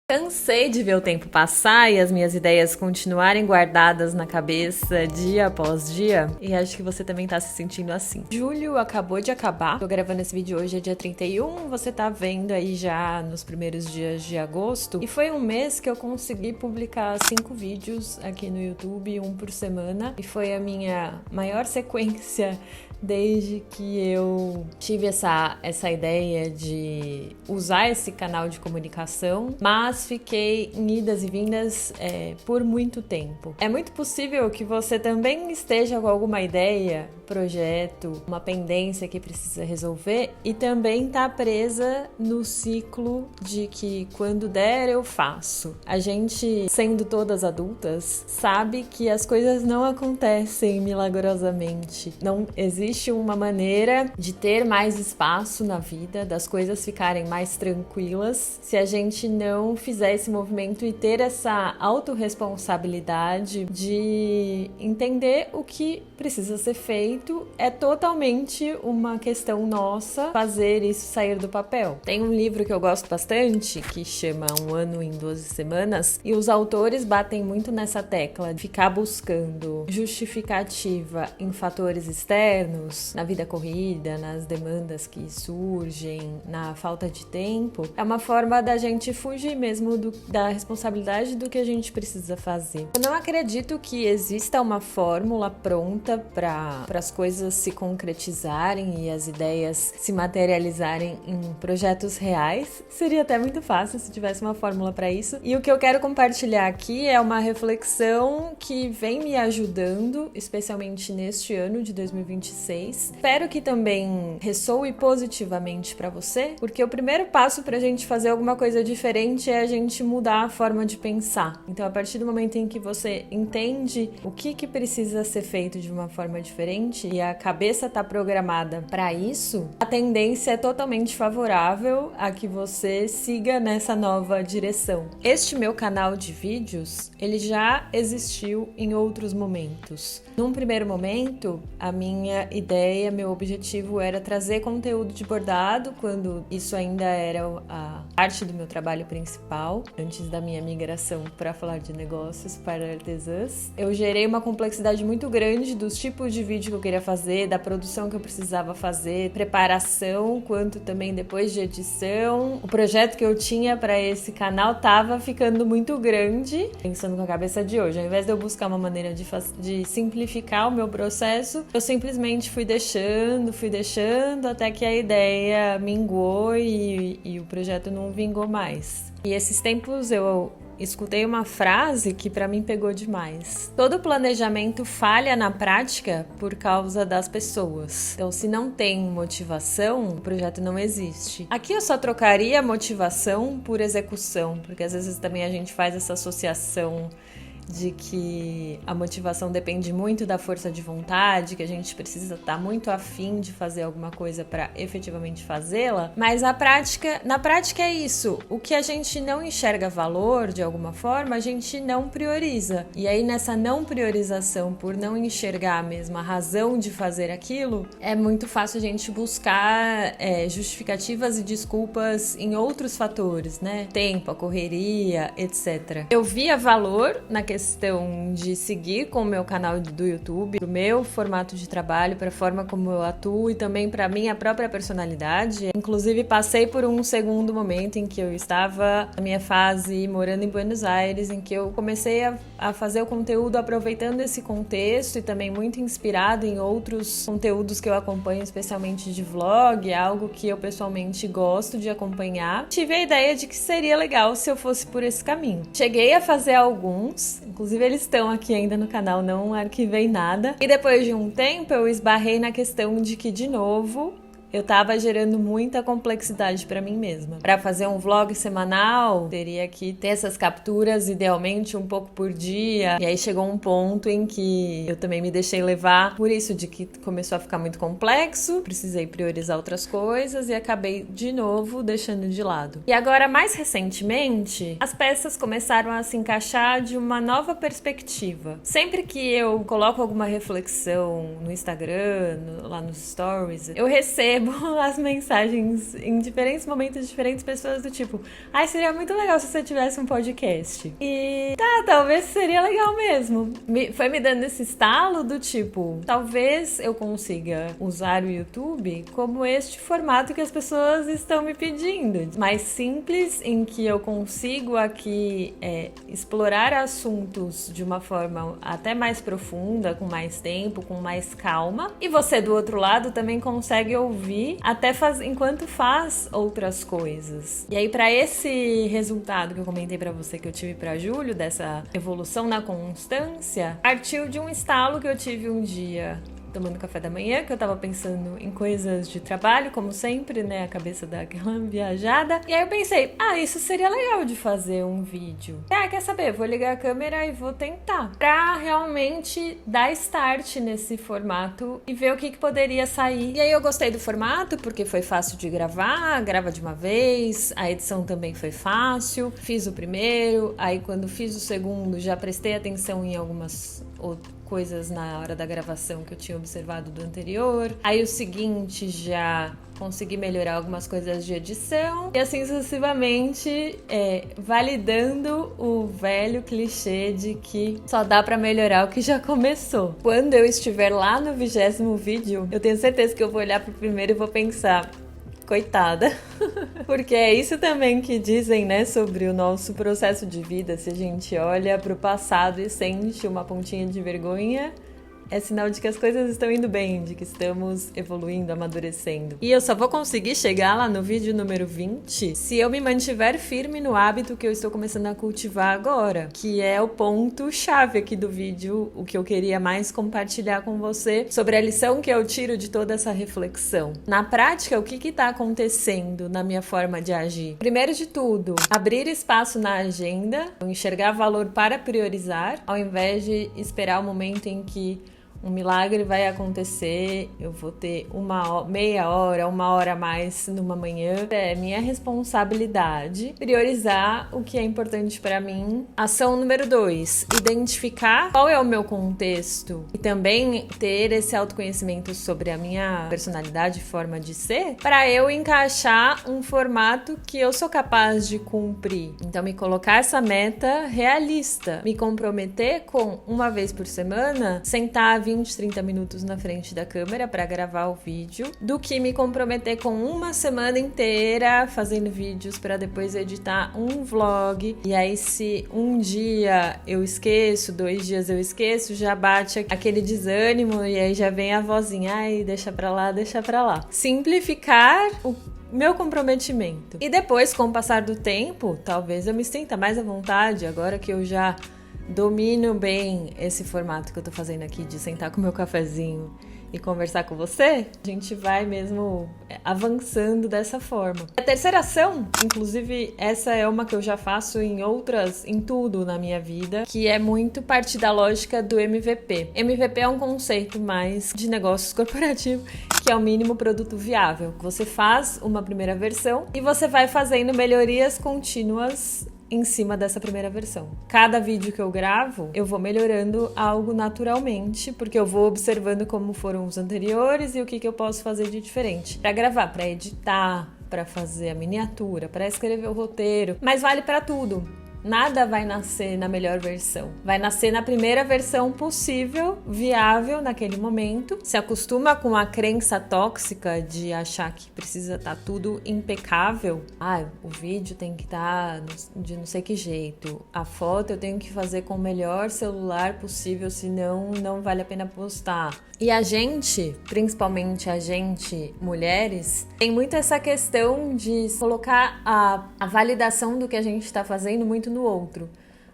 Cansei de ver o tempo passar e as minhas ideias continuarem guardadas na cabeça dia após dia. E acho que você também tá se sentindo assim. Julho acabou de acabar. Tô gravando esse vídeo hoje, é dia 31. Você tá vendo aí já nos primeiros dias de agosto. E foi um mês que eu consegui publicar 5 vídeos aqui no YouTube, um por semana. E foi a minha maior sequência desde que eu tive essa ideia de usar esse canal de comunicação, mas fiquei em idas e vindas por muito tempo. É muito possível que você também esteja com alguma ideia, projeto, uma pendência que precisa resolver e também tá presa no ciclo de que quando der eu faço. A gente, sendo todas adultas, sabe que as coisas não acontecem milagrosamente. Não existe uma maneira de ter mais espaço na vida, das coisas ficarem mais tranquilas, se a gente não fizer esse movimento e ter essa autorresponsabilidade de entender o que precisa ser feito. É totalmente uma questão nossa fazer isso sair do papel. Tem um livro que eu gosto bastante que chama Um Ano em 12 Semanas e os autores batem muito nessa tecla de ficar buscando justificativa em fatores externos, na vida corrida, nas demandas que surgem, na falta de tempo. É uma forma da gente fugir mesmo da responsabilidade do que a gente precisa fazer. Eu não acredito que exista uma fórmula pronta para as coisas se concretizarem e as ideias se materializarem em projetos reais. Seria até muito fácil se tivesse uma fórmula para isso. E o que eu quero compartilhar aqui é uma reflexão que vem me ajudando, especialmente neste ano de 2026. Espero que também ressoe positivamente para você, porque o primeiro passo para a gente fazer alguma coisa diferente é a gente mudar a forma de pensar. Então, a partir do momento em que você entende o que precisa ser feito de uma forma diferente e a cabeça está programada para isso, a tendência é totalmente favorável a que você siga nessa nova direção. Este meu canal de vídeos, ele já existiu em outros momentos. Num primeiro momento, a minha ideia, meu objetivo era trazer conteúdo de bordado, quando isso ainda era a parte do meu trabalho principal, antes da minha migração para falar de negócios para artesãs. Eu gerei uma complexidade muito grande dos tipos de vídeo que eu queria fazer, da produção que eu precisava fazer, preparação, quanto também depois de edição. O projeto que eu tinha para esse canal estava ficando muito grande, pensando com a cabeça de hoje. Ao invés de eu buscar uma maneira de simplificar o meu processo, eu simplesmente fui deixando até que a ideia minguou e o projeto não vingou mais. E esses tempos eu escutei uma frase que para mim pegou demais. Todo planejamento falha na prática por causa das pessoas. Então, se não tem motivação, o projeto não existe. Aqui eu só trocaria motivação por execução, porque às vezes também a gente faz essa associação de que a motivação depende muito da força de vontade, que a gente precisa estar muito afim de fazer alguma coisa para efetivamente fazê-la, mas na prática é isso. O que a gente não enxerga valor de alguma forma, a gente não prioriza. E aí nessa não priorização, por não enxergar mesmo a razão de fazer aquilo, é muito fácil a gente buscar justificativas e desculpas em outros fatores, né? Tempo, a correria, etc. Eu via valor na questão de seguir com o meu canal do YouTube, pro meu formato de trabalho, para a forma como eu atuo e também para minha própria personalidade. Inclusive, passei por um segundo momento em que eu estava na minha fase morando em Buenos Aires, em que eu comecei a fazer o conteúdo aproveitando esse contexto e também muito inspirado em outros conteúdos que eu acompanho, especialmente de vlog, algo que eu pessoalmente gosto de acompanhar. Tive a ideia de que seria legal se eu fosse por esse caminho. Cheguei a fazer alguns, inclusive eles estão aqui ainda no canal, não arquivei nada. E depois de um tempo eu esbarrei na questão de que, de novo, eu tava gerando muita complexidade pra mim mesma. Pra fazer um vlog semanal, teria que ter essas capturas, idealmente um pouco por dia. E aí chegou um ponto em que eu também me deixei levar por isso, de que começou a ficar muito complexo, precisei priorizar outras coisas e acabei de novo deixando de lado. E agora, mais recentemente, as peças começaram a se encaixar de uma nova perspectiva. Sempre que eu coloco alguma reflexão no Instagram, lá nos stories, eu recebo recebo as mensagens em diferentes momentos de diferentes pessoas do tipo, ai, seria muito legal se você tivesse um podcast. E talvez seria legal mesmo. Foi me dando esse estalo do tipo, talvez eu consiga usar o YouTube como este formato que as pessoas estão me pedindo. Mais simples, em que eu consigo aqui explorar assuntos de uma forma até mais profunda, com mais tempo, com mais calma. E você do outro lado também consegue ouvir até enquanto faz outras coisas. E aí, para esse resultado que eu comentei para você que eu tive para julho, dessa evolução na constância, partiu de um estalo que eu tive um dia tomando café da manhã, que eu tava pensando em coisas de trabalho, como sempre, né, a cabeça daquela viajada, e aí eu pensei, isso seria legal de fazer um vídeo. Quer saber, vou ligar a câmera e vou tentar, pra realmente dar start nesse formato e ver o que poderia sair. E aí eu gostei do formato, porque foi fácil de gravar, grava de uma vez, a edição também foi fácil, fiz o primeiro, aí quando fiz o segundo, já prestei atenção em algumas coisas na hora da gravação que eu tinha observado do anterior. Aí o seguinte, já consegui melhorar algumas coisas de edição. E assim sucessivamente, validando o velho clichê de que só dá pra melhorar o que já começou. Quando eu estiver lá no 20º vídeo, eu tenho certeza que eu vou olhar pro primeiro e vou pensar, coitada. Porque é isso também que dizem, né, sobre o nosso processo de vida. Se a gente olha pro passado e sente uma pontinha de vergonha, é sinal de que as coisas estão indo bem, de que estamos evoluindo, amadurecendo. E eu só vou conseguir chegar lá no vídeo número 20 se eu me mantiver firme no hábito que eu estou começando a cultivar agora, que é o ponto-chave aqui do vídeo, o que eu queria mais compartilhar com você sobre a lição que eu tiro de toda essa reflexão. Na prática, o que está acontecendo na minha forma de agir? Primeiro de tudo, abrir espaço na agenda, enxergar valor para priorizar, ao invés de esperar o momento em que um milagre vai acontecer, eu vou ter meia hora, uma hora a mais numa manhã. É minha responsabilidade priorizar o que é importante para mim. Ação número 2, identificar qual é o meu contexto e também ter esse autoconhecimento sobre a minha personalidade e forma de ser, para eu encaixar um formato que eu sou capaz de cumprir. Então, me colocar essa meta realista, me comprometer com uma vez por semana, sentar 20, 30 minutos na frente da câmera para gravar o vídeo, do que me comprometer com uma semana inteira fazendo vídeos para depois editar um vlog. E aí, se um dia eu esqueço, 2 dias eu esqueço, já bate aquele desânimo e aí já vem a vozinha, ai, deixa pra lá, deixa pra lá. Simplificar o meu comprometimento. E depois, com o passar do tempo, talvez eu me sinta mais à vontade, agora que eu já domino bem esse formato que eu tô fazendo aqui de sentar com meu cafezinho e conversar com você, a gente vai mesmo avançando dessa forma. A terceira ação, inclusive essa é uma que eu já faço em tudo na minha vida, que é muito parte da lógica do MVP. MVP é um conceito mais de negócios corporativos, que é o mínimo produto viável. Você faz uma primeira versão e você vai fazendo melhorias contínuas em cima dessa primeira versão. Cada vídeo que eu gravo, eu vou melhorando algo naturalmente, porque eu vou observando como foram os anteriores e o que eu posso fazer de diferente. Para gravar, para editar, para fazer a miniatura, para escrever o roteiro, mas vale para tudo. Nada vai nascer na melhor versão. Vai nascer na primeira versão possível, viável naquele momento. Se acostuma com a crença tóxica de achar que precisa estar tudo impecável. O vídeo tem que estar de não sei que jeito. A foto eu tenho que fazer com o melhor celular possível, senão não vale a pena postar. E a gente, principalmente a gente, mulheres, tem muito essa questão de colocar a validação do que a gente está fazendo muito no outro.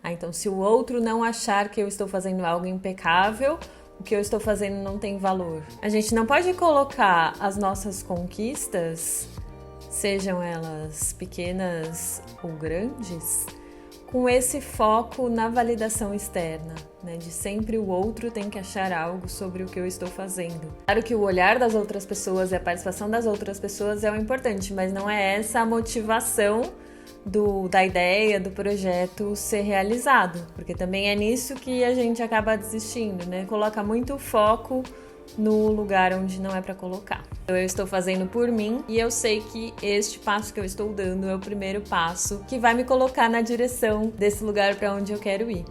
Então, se o outro não achar que eu estou fazendo algo impecável, o que eu estou fazendo não tem valor. A gente não pode colocar as nossas conquistas, sejam elas pequenas ou grandes, com esse foco na validação externa, né? De sempre o outro tem que achar algo sobre o que eu estou fazendo. Claro que o olhar das outras pessoas e a participação das outras pessoas é o importante, mas não é essa a motivação da ideia, do projeto ser realizado, porque também é nisso que a gente acaba desistindo, né? Coloca muito foco no lugar onde não é para colocar. Então eu estou fazendo por mim e eu sei que este passo que eu estou dando é o primeiro passo que vai me colocar na direção desse lugar para onde eu quero ir.